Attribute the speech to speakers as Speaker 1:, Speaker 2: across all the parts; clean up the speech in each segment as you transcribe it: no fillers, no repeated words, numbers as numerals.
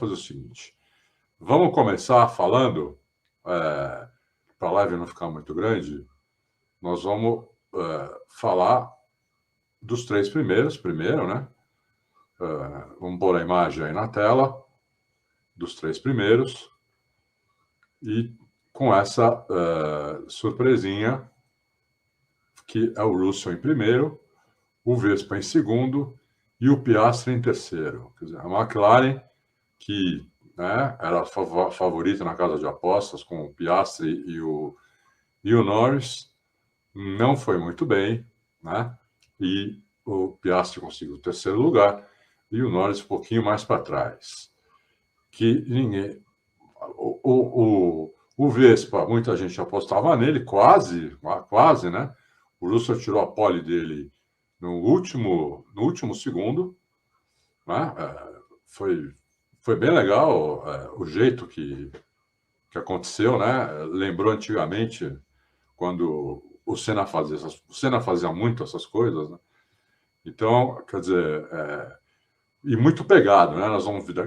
Speaker 1: fazer o seguinte. Vamos começar falando, para a live não ficar muito grande, nós vamos falar dos três primeiros, primeiro, né? Vamos pôr a imagem aí na tela dos três primeiros e com essa surpresinha que é o Russell em primeiro, o Vespa em segundo e o Piastri em terceiro. Quer dizer, a McLaren, que, né, era a favorita na casa de apostas com o Piastri e o Norris, não foi muito bem, né? E o Piastri conseguiu o terceiro lugar e o Norris um pouquinho mais para trás. Que ninguém... O Vespa, muita gente apostava nele, quase, né? O Russell tirou a pole dele no último segundo, né? Foi bem legal o jeito que aconteceu, né? Lembrou antigamente quando o Senna fazia muito essas coisas, né? Então, quer dizer, e muito pegado, né?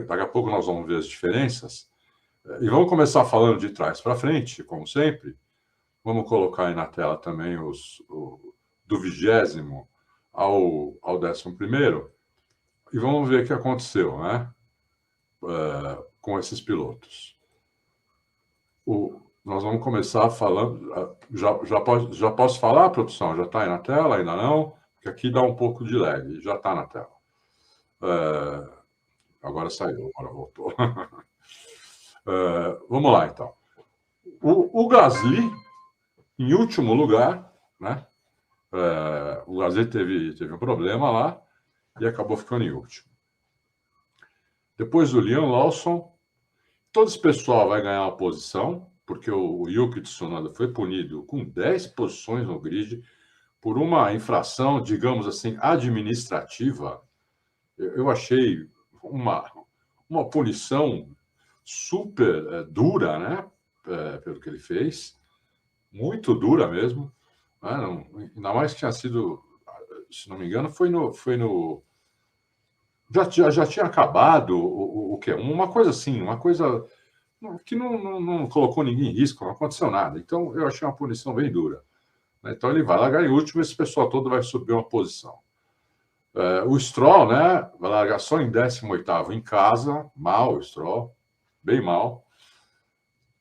Speaker 1: Daqui a pouco nós vamos ver as diferenças. E vamos começar falando de trás para frente, como sempre. Vamos colocar aí na tela também do 20º ao 11º. E vamos ver o que aconteceu, né? Com esses pilotos. Nós vamos começar falando... Já posso falar, produção? Já está aí na tela? Ainda não? Porque aqui dá um pouco de lag. Já está na tela. Agora saiu, agora voltou. Vamos lá, então. O Gasly, em último lugar, né? O Gasly teve um problema lá e acabou ficando em último. Depois o Liam Lawson. Todo esse pessoal vai ganhar uma posição, porque o Yuki Tsunoda foi punido com 10 posições no grid por uma infração, digamos assim, administrativa. Eu achei uma punição super dura, né? Pelo que ele fez. Muito dura mesmo. Né? Ainda mais que tinha sido, se não me engano, foi no já tinha acabado o quê? Uma coisa assim, uma coisa que não colocou ninguém em risco, não aconteceu nada. Então, eu achei uma punição bem dura. Então, ele vai largar em último, esse pessoal todo vai subir uma posição. O Stroll, né, vai largar só em 18º em casa, mal o Stroll, bem mal.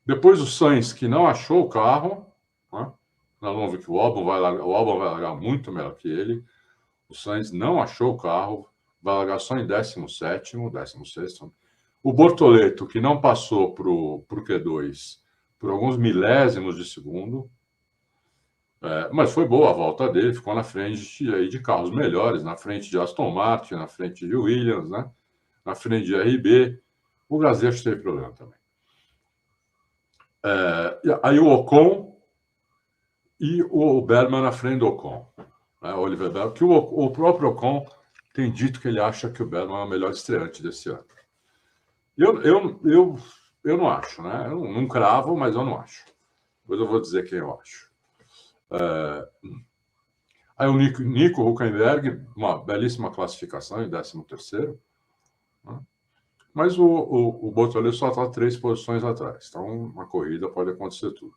Speaker 1: Depois o Sainz, que não achou o carro, né? Nós vamos ver que o Albon vai largar muito melhor que ele. O Sainz não achou o carro, vai largar só em 17º, 16º. O Bortoleto, que não passou para o Q2 por alguns milésimos de segundo, mas foi boa a volta dele, ficou na frente de carros melhores, na frente de Aston Martin, na frente de Williams, né? Na frente de RB. O Gasly acho que teve problema também. Aí o Ocon e o Berman na frente do Ocon. Né? Oliver Berman, que o próprio Ocon tem dito que ele acha que o Berman é o melhor estreante desse ano. Eu não acho, né? Eu não cravo, mas eu não acho. Depois eu vou dizer quem eu acho. Aí o Nico Hülkenberg, uma belíssima classificação em 13º. Né? Mas o Bortoleto só está 3 posições atrás. Então, uma corrida pode acontecer tudo.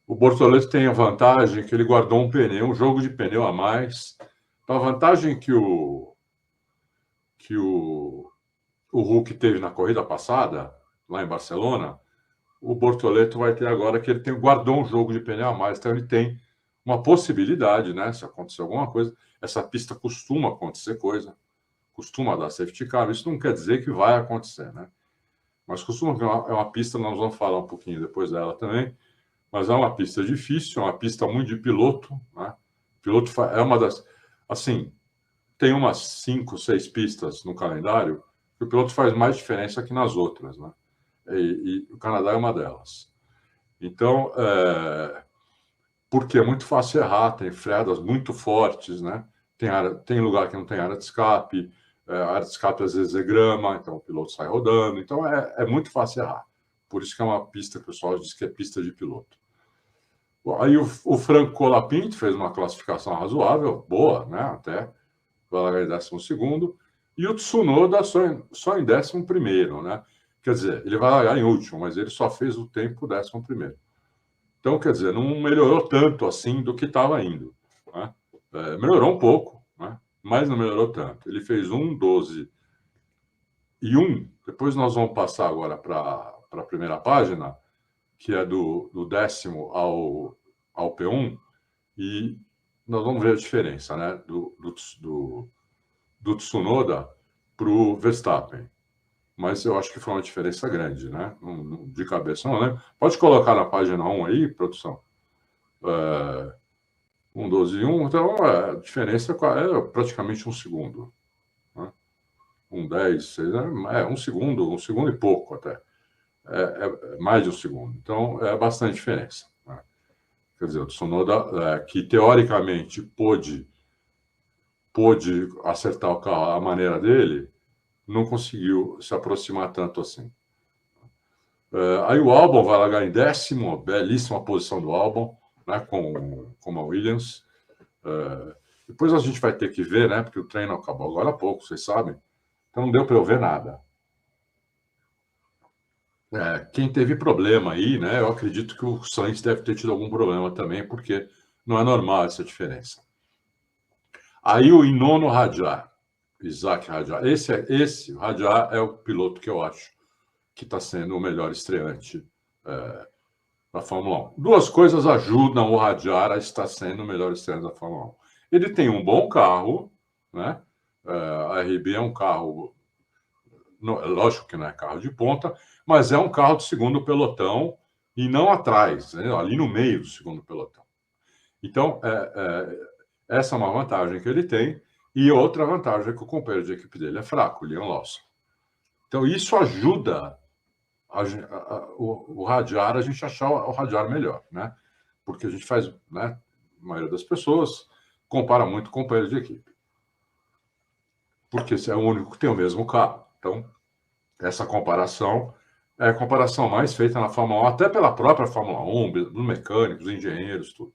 Speaker 1: O Bortoleto tem a vantagem que ele guardou um jogo de pneu a mais. Então, a vantagem que o Hulk teve na corrida passada, lá em Barcelona, o Bortoleto vai ter agora que ele guardou um jogo de pneu a mais. Então, ele tem uma possibilidade, né? Se acontecer alguma coisa, essa pista costuma acontecer coisa, costuma dar safety car. Isso não quer dizer que vai acontecer, né? Mas costuma, é uma pista, nós vamos falar um pouquinho depois dela também, mas é uma pista difícil, é uma pista muito de piloto, né? Piloto é uma das... Assim, tem umas 5, 6 pistas no calendário que o piloto faz mais diferença que nas outras, né? E o Canadá é uma delas. Então, porque é muito fácil errar, tem freadas muito fortes, né? Tem lugar que não tem área de escape, a área de escape às vezes é grama, então o piloto sai rodando, então é muito fácil errar. Por isso que é uma pista que o pessoal diz que é pista de piloto. Bom, aí o Franco Colapinto fez uma classificação razoável, boa, né? Até vai largar em 12º. E o Tsunoda só em 11º, né? Quer dizer, ele vai largar em último, mas ele só fez o tempo 11º. Então, quer dizer, não melhorou tanto assim do que estava indo. Né? Melhorou um pouco, né? Mas não melhorou tanto. Ele fez 1:12:1. Depois nós vamos passar agora para a primeira página, que é do 10º ao P1, e nós vamos ver a diferença, né? Do Tsunoda para o Verstappen. Mas eu acho que foi uma diferença grande, né? De cabeça, não lembro. Pode colocar na página 1 aí, produção. 1:12:1, então a diferença é praticamente 1 segundo. Né? 1:10, 1 segundo e pouco até. É mais de 1 segundo. Então é bastante diferença. Né? Quer dizer, o Tsunoda, que teoricamente pôde acertar o carro à maneira dele, não conseguiu se aproximar tanto assim. Aí o Albon vai largar em 10º, belíssima posição do Albon, né, com a Williams. Depois a gente vai ter que ver, né, porque o treino acabou agora há pouco, vocês sabem. Então não deu para eu ver nada. Quem teve problema aí, né, eu acredito que o Sainz deve ter tido algum problema também, porque não é normal essa diferença. Aí o Inono Hadjar, Isaac Hadjar. Esse Hadjar é o piloto que eu acho que está sendo o melhor estreante da Fórmula 1. Duas coisas ajudam o Hadjar a estar sendo o melhor estreante da Fórmula 1. Ele tem um bom carro, né? A RB é um carro, lógico que não é carro de ponta, mas é um carro do segundo pelotão e não atrás, né? Ali no meio do segundo pelotão. Então, essa é uma vantagem que ele tem. E outra vantagem é que o companheiro de equipe dele é fraco, o Liam Lawson. Então, isso ajuda o Hadjar, a gente achar o Hadjar melhor, né? Porque a gente faz, né? A maioria das pessoas compara muito com o companheiro de equipe. Porque esse é o único que tem o mesmo carro. Então, essa comparação é a comparação mais feita na Fórmula 1, até pela própria Fórmula 1, dos mecânicos, engenheiros, tudo.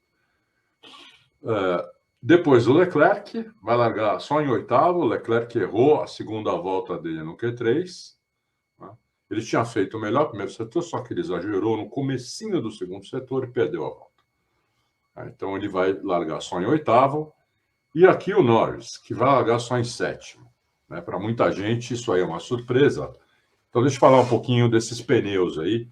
Speaker 1: Depois o Leclerc vai largar só em 8º. O Leclerc errou a segunda volta dele no Q3. Né? Ele tinha feito o melhor primeiro setor, só que ele exagerou no comecinho do segundo setor e perdeu a volta. Então ele vai largar só em 8º. E aqui o Norris, que vai largar só em 7º. Né? Para muita gente isso aí é uma surpresa. Então deixa eu falar um pouquinho desses pneus aí,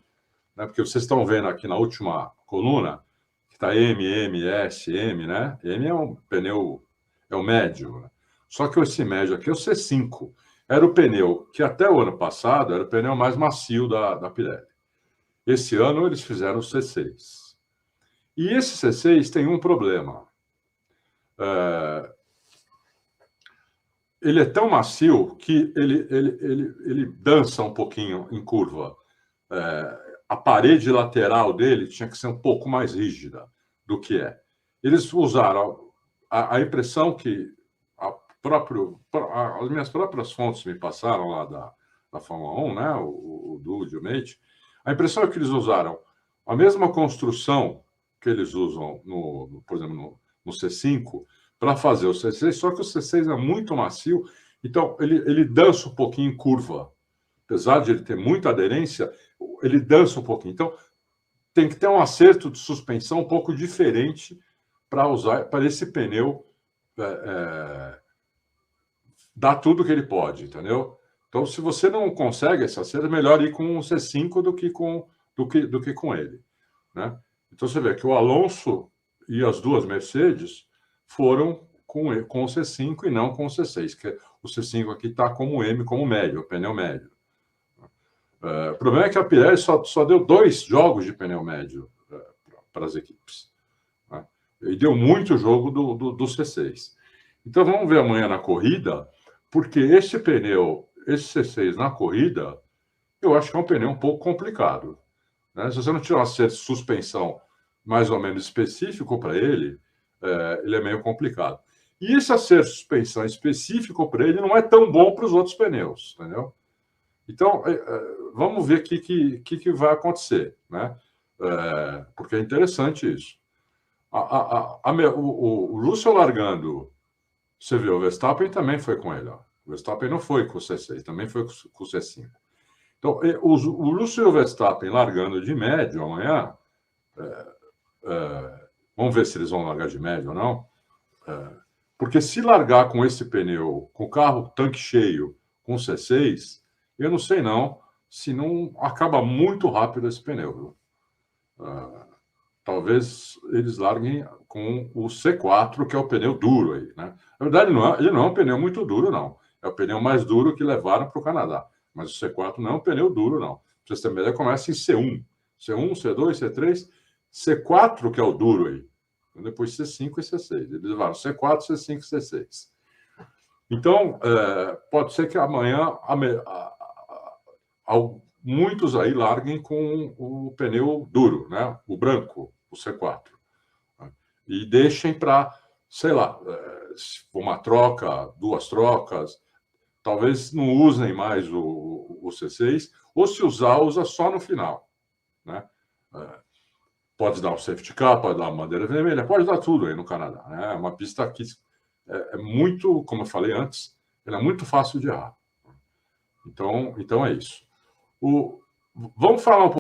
Speaker 1: né? Porque vocês estão vendo aqui na última coluna que está M, M, S, M, né? M é um pneu, é o médio. Né? Só que esse médio aqui é o C5. Era o pneu que até o ano passado era o pneu mais macio da Pirelli. Esse ano eles fizeram o C6. E esse C6 tem um problema. Ele é tão macio que ele dança um pouquinho em curva. A parede lateral dele tinha que ser um pouco mais rígida do que é. Eles usaram a impressão que as minhas próprias fontes me passaram lá da Fórmula 1, né? o Dude, o Mate. A impressão é que eles usaram a mesma construção que eles usam, por exemplo, no C5, para fazer o C6, só que o C6 é muito macio, então ele dança um pouquinho em curva. Apesar de ele ter muita aderência, ele dança um pouquinho. Então, tem que ter um acerto de suspensão um pouco diferente para usar, para esse pneu dar tudo que ele pode, entendeu? Então, se você não consegue esse acerto, é melhor ir com o C5 do que com ele. Né? Então, você vê que o Alonso e as duas Mercedes foram com o C5 e não com o C6, que o C5 aqui está como M, como médio, o pneu médio. O problema é que a Pirelli só deu 2 jogos de pneu médio para as equipes. Né? E deu muito jogo do C6. Então vamos ver amanhã na corrida, porque esse C6 na corrida, eu acho que é um pneu um pouco complicado. Né? Se você não tiver um acerto de suspensão mais ou menos específico para ele é meio complicado. E esse acerto de suspensão específico para ele não é tão bom para os outros pneus, entendeu? Então, vamos ver o que vai acontecer, né? Porque é interessante isso. O Russell largando, você viu, o Verstappen também foi com ele. Ó. O Verstappen não foi com o C6, também foi com o C5. Então, o Lúcio Verstappen largando de médio amanhã, vamos ver se eles vão largar de médio ou não, porque se largar com esse pneu, com o carro tanque cheio, com C6, eu não sei não, se não acaba muito rápido esse pneu. Talvez eles larguem com o C4, que é o pneu duro aí, né? Na verdade, ele não é um pneu muito duro, não. É o pneu mais duro que levaram para o Canadá. Mas o C4 não é um pneu duro, não. Para vocês terem uma ideia, começa em C1. C1, C2, C3, C4 que é o duro aí. Depois C5 e C6. Eles levaram C4, C5 e C6. Então, pode ser que amanhã muitos aí larguem com o pneu duro, né? O branco, o C4. Né? E deixem para, sei lá, uma troca, 2 trocas, talvez não usem mais o C6, ou se usar, usa só no final. Né? Pode dar um safety car, pode dar uma bandeira vermelha, pode dar tudo aí no Canadá. Né? É uma pista que é muito, como eu falei antes, ela é muito fácil de errar. Então é isso. Vamos falar um pouco